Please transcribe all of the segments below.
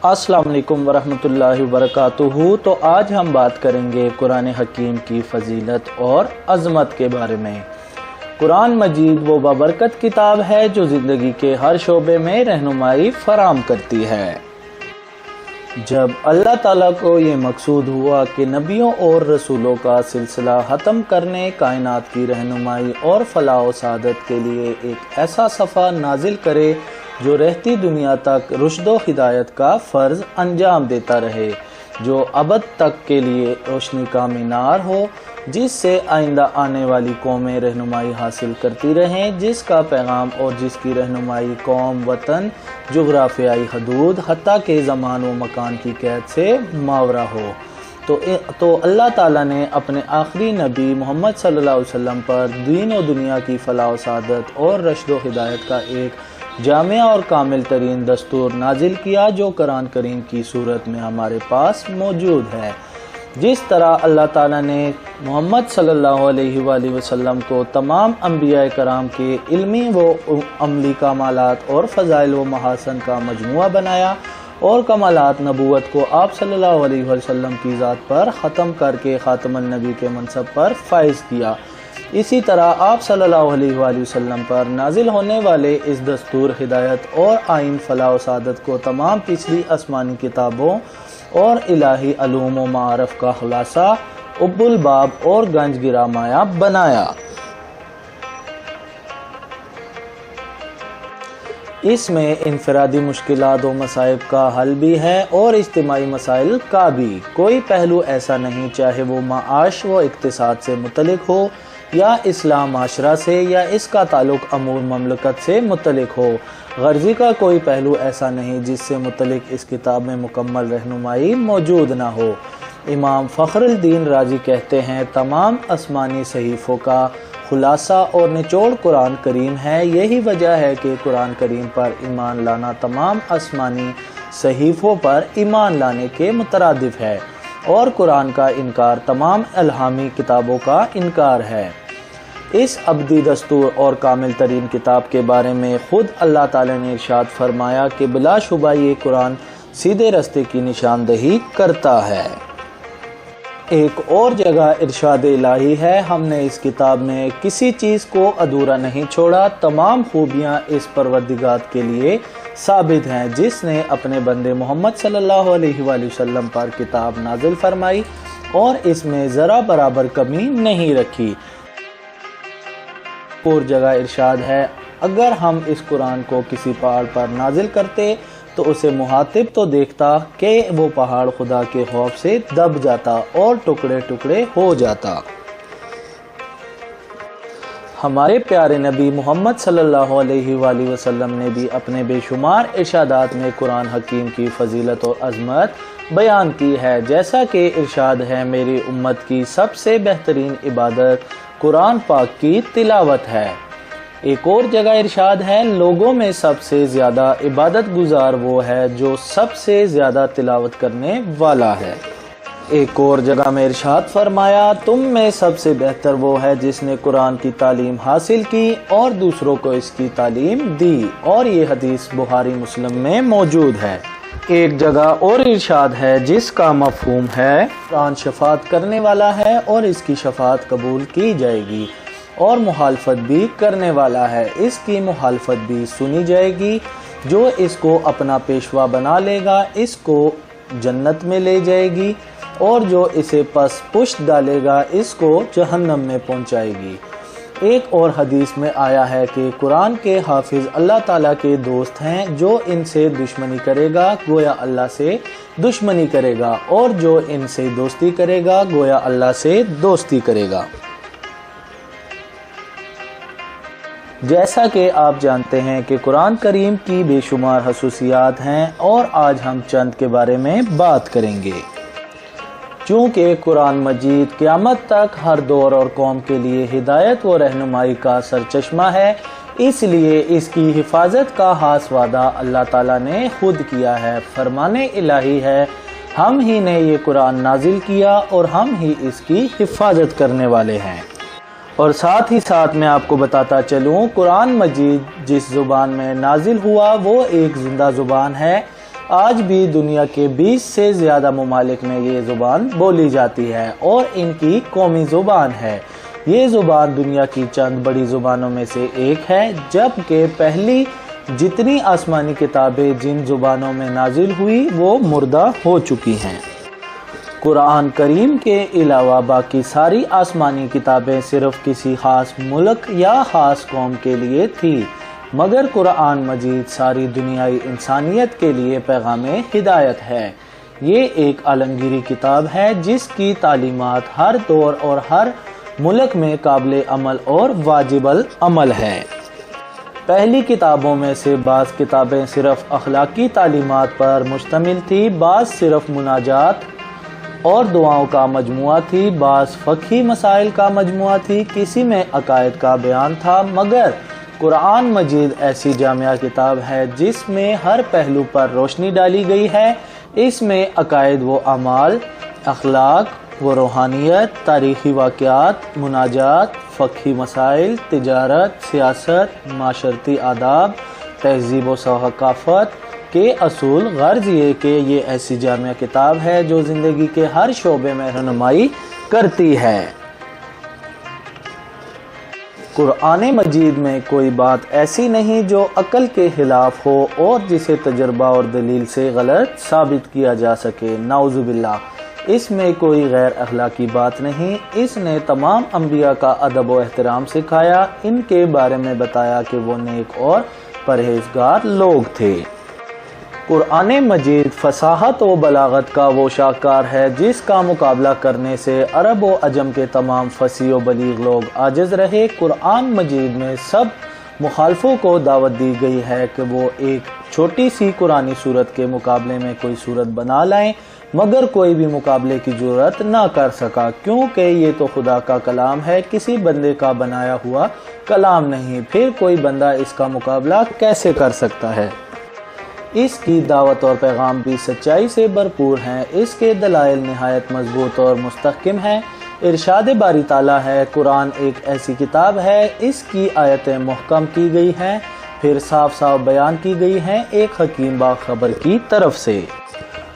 السلام علیکم ورحمۃ اللہ وبرکاتہ۔ تو آج ہم بات کریں گے قرآن حکیم کی فضیلت اور عظمت کے بارے میں۔ قرآن مجید وہ بابرکت کتاب ہے جو زندگی کے ہر شعبے میں رہنمائی فراہم کرتی ہے۔ جب اللہ تعالیٰ کو یہ مقصود ہوا کہ نبیوں اور رسولوں کا سلسلہ ختم کرنے، کائنات کی رہنمائی اور فلاح و سعادت کے لیے ایک ایسا صفحہ نازل کرے جو رہتی دنیا تک رشد و ہدایت کا فرض انجام دیتا رہے، جو ابد تک کے لیے روشنی کا مینار ہو، جس سے آئندہ آنے والی قومیں رہنمائی حاصل کرتی رہیں، جس کا پیغام اور جس کی رہنمائی قوم، وطن، جغرافیائی حدود، حتیٰ کہ زمان و مکان کی قید سے ماورا ہو۔ تو اللہ تعالیٰ نے اپنے آخری نبی محمد صلی اللہ علیہ وسلم پر دین و دنیا کی فلاح و سعادت اور رشد و ہدایت کا ایک جامع اور کامل ترین دستور نازل کیا، جو قرآن کریم کی صورت میں ہمارے پاس موجود ہے۔ جس طرح اللہ تعالیٰ نے محمد صلی اللہ علیہ وآلہ وسلم کو تمام انبیاء کرام کے علمی و عملی کمالات اور فضائل و محاسن کا مجموعہ بنایا اور کمالات نبوت کو آپ صلی اللہ علیہ وسلم کی ذات پر ختم کر کے خاتم النبی کے منصب پر فائز کیا، اسی طرح آپ صلی اللہ علیہ وآلہ وسلم پر نازل ہونے والے اس دستور ہدایت اور آئین فلاح و سعادت کو تمام پچھلی آسمانی کتابوں اور الہی علوم و معارف کا خلاصہ، اب الباب اور گنج گرا مایہ بنایا۔ اس میں انفرادی مشکلات و مصائب کا حل بھی ہے اور اجتماعی مسائل کا بھی۔ کوئی پہلو ایسا نہیں، چاہے وہ معاش و اقتصاد سے متعلق ہو یا اسلام معاشرہ سے یا اس کا تعلق امور مملکت سے متعلق ہو، غرضی کا کوئی پہلو ایسا نہیں جس سے متعلق اس کتاب میں مکمل رہنمائی موجود نہ ہو۔ امام فخر الدین رازی کہتے ہیں، تمام آسمانی صحیفوں کا خلاصہ اور نچوڑ قرآن کریم ہے۔ یہی وجہ ہے کہ قرآن کریم پر ایمان لانا تمام آسمانی صحیفوں پر ایمان لانے کے مترادف ہے، اور قرآن کا انکار تمام الہامی کتابوں کا انکار ہے۔ اس ابدی دستور اور کامل ترین کتاب کے بارے میں خود اللہ تعالی نے ارشاد فرمایا کہ بلا شبہ یہ قرآن سیدھے راستے کی نشاندہی کرتا ہے۔ ایک اور جگہ ارشاد الہی ہے، ہم نے اس کتاب میں کسی چیز کو ادھورا نہیں چھوڑا، تمام خوبیاں اس پروردگار کے لیے ثابت ہیں جس نے اپنے بندے محمد صلی اللہ علیہ وآلہ وسلم پر کتاب نازل فرمائی اور اس میں ذرا برابر کمی نہیں رکھی۔ اور جگہ ارشاد ہے، اگر ہم اس قرآن کو کسی پہاڑ پر نازل کرتے تو اسے مخاطب تو دیکھتا کہ وہ پہاڑ خدا کے خوف سے دب جاتا اور ٹکڑے ٹکڑے ہو جاتا۔ ہمارے پیارے نبی محمد صلی اللہ علیہ وآلہ وسلم نے بھی اپنے بے شمار ارشادات میں قرآن حکیم کی فضیلت اور عظمت بیان کی ہے، جیسا کہ ارشاد ہے، میری امت کی سب سے بہترین عبادت قرآن پاک کی تلاوت ہے۔ ایک اور جگہ ارشاد ہے، لوگوں میں سب سے زیادہ عبادت گزار وہ ہے جو سب سے زیادہ تلاوت کرنے والا ہے۔ ایک اور جگہ میں ارشاد فرمایا، تم میں سب سے بہتر وہ ہے جس نے قرآن کی تعلیم حاصل کی اور دوسروں کو اس کی تعلیم دی، اور یہ حدیث بخاری مسلم میں موجود ہے۔ ایک جگہ اور ارشاد ہے جس کا مفہوم ہے، قرآن شفاعت کرنے والا ہے اور اس کی شفاعت قبول کی جائے گی، اور مخالفت بھی کرنے والا ہے، اس کی مخالفت بھی سنی جائے گی، جو اس کو اپنا پیشوا بنا لے گا اس کو جنت میں لے جائے گی، اور جو اسے پس پشت ڈالے گا اس کو جہنم میں پہنچائے گی۔ ایک اور حدیث میں آیا ہے کہ قرآن کے حافظ اللہ تعالیٰ کے دوست ہیں، جو ان سے دشمنی کرے گا گویا اللہ سے دشمنی کرے گا، اور جو ان سے دوستی کرے گا گویا اللہ سے دوستی کرے گا۔ جیسا کہ آپ جانتے ہیں کہ قرآن کریم کی بے شمار خصوصیات ہیں، اور آج ہم چند کے بارے میں بات کریں گے۔ چونکہ قرآن مجید قیامت تک ہر دور اور قوم کے لیے ہدایت و رہنمائی کا سرچشمہ ہے، اس لیے اس کی حفاظت کا خاص وعدہ اللہ تعالیٰ نے خود کیا ہے۔ فرمان الہی ہے، ہم ہی نے یہ قرآن نازل کیا اور ہم ہی اس کی حفاظت کرنے والے ہیں۔ اور ساتھ ہی ساتھ میں آپ کو بتاتا چلوں، قرآن مجید جس زبان میں نازل ہوا وہ ایک زندہ زبان ہے، آج بھی دنیا کے 20 سے زیادہ ممالک میں یہ زبان بولی جاتی ہے اور ان کی قومی زبان ہے۔ یہ زبان دنیا کی چند بڑی زبانوں میں سے ایک ہے، جبکہ پہلی جتنی آسمانی کتابیں جن زبانوں میں نازل ہوئی وہ مردہ ہو چکی ہیں۔ قرآن کریم کے علاوہ باقی ساری آسمانی کتابیں صرف کسی خاص ملک یا خاص قوم کے لیے تھی، مگر قرآن مجید ساری دنیائی انسانیت کے لیے پیغام ہدایت ہے۔ یہ ایک عالمگیری کتاب ہے جس کی تعلیمات ہر دور اور ہر ملک میں قابل عمل اور واجب العمل ہے۔ پہلی کتابوں میں سے بعض کتابیں صرف اخلاقی تعلیمات پر مشتمل تھی، بعض صرف مناجات اور دعاؤں کا مجموعہ تھی، بعض فقہی مسائل کا مجموعہ تھی، کسی میں عقائد کا بیان تھا، مگر قرآن مجید ایسی جامعہ کتاب ہے جس میں ہر پہلو پر روشنی ڈالی گئی ہے۔ اس میں عقائد و اعمال، اخلاق و روحانیت، تاریخی واقعات، مناجات، فقہی مسائل، تجارت، سیاست، معاشرتی آداب، تہذیب و ثقافت کے اصول۔ غرض یہ کہ یہ ایسی جامعہ کتاب ہے جو زندگی کے ہر شعبے میں رہنمائی کرتی ہے۔ قرآن مجید میں کوئی بات ایسی نہیں جو عقل کے خلاف ہو اور جسے تجربہ اور دلیل سے غلط ثابت کیا جا سکے، نعوذ باللہ۔ اس میں کوئی غیر اخلاقی بات نہیں۔ اس نے تمام انبیاء کا ادب و احترام سکھایا، ان کے بارے میں بتایا کہ وہ نیک اور پرہیزگار لوگ تھے۔ قرآن مجید فصاحت و بلاغت کا وہ شاہکار ہے جس کا مقابلہ کرنے سے عرب و عجم کے تمام فصیح و بلیغ لوگ عاجز رہے۔ قرآن مجید میں سب مخالفوں کو دعوت دی گئی ہے کہ وہ ایک چھوٹی سی قرآنی سورت کے مقابلے میں کوئی سورت بنا لائیں، مگر کوئی بھی مقابلے کی جرات نہ کر سکا، کیونکہ یہ تو خدا کا کلام ہے، کسی بندے کا بنایا ہوا کلام نہیں، پھر کوئی بندہ اس کا مقابلہ کیسے کر سکتا ہے؟ اس کی دعوت اور پیغام بھی سچائی سے بھرپور ہیں، اس کے دلائل نہایت مضبوط اور مستحکم ہیں۔ ارشاد باری تعالیٰ ہے، قرآن ایک ایسی کتاب ہے، اس کی آیتیں محکم کی گئی ہیں، پھر صاف صاف بیان کی گئی ہیں ایک حکیم باخبر کی طرف سے۔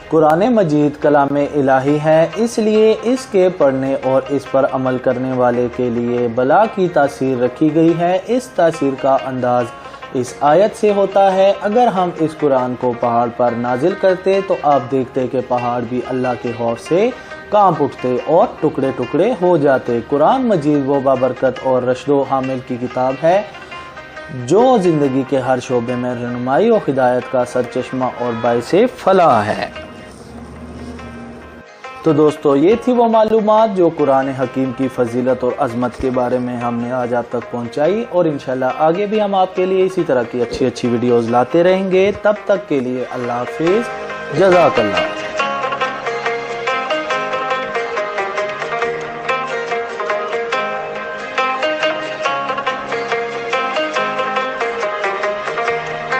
قرآن مجید کلام الہی ہے، اس لیے اس کے پڑھنے اور اس پر عمل کرنے والے کے لیے بلا کی تاثیر رکھی گئی ہے۔ اس تاثیر کا انداز اس آیت سے ہوتا ہے۔ اگر ہم اس قرآن کو پہاڑ پر نازل کرتے تو آپ دیکھتے کہ پہاڑ بھی اللہ کے خوف سے کانپ اٹھتے اور ٹکڑے ٹکڑے ہو جاتے۔ قرآن مجید وہ بابرکت اور رشد و حامل کی کتاب ہے جو زندگی کے ہر شعبے میں رہنمائی و ہدایت کا سرچشمہ اور باعث فلاح ہے۔ تو دوستو، یہ تھی وہ معلومات جو قرآن حکیم کی فضیلت اور عظمت کے بارے میں ہم نے آج آپ تک پہنچائی، اور انشاءاللہ آگے بھی ہم آپ کے لیے اسی طرح کی اچھی ویڈیوز لاتے رہیں گے۔ تب تک کے لیے اللہ حافظ، جزاک اللہ۔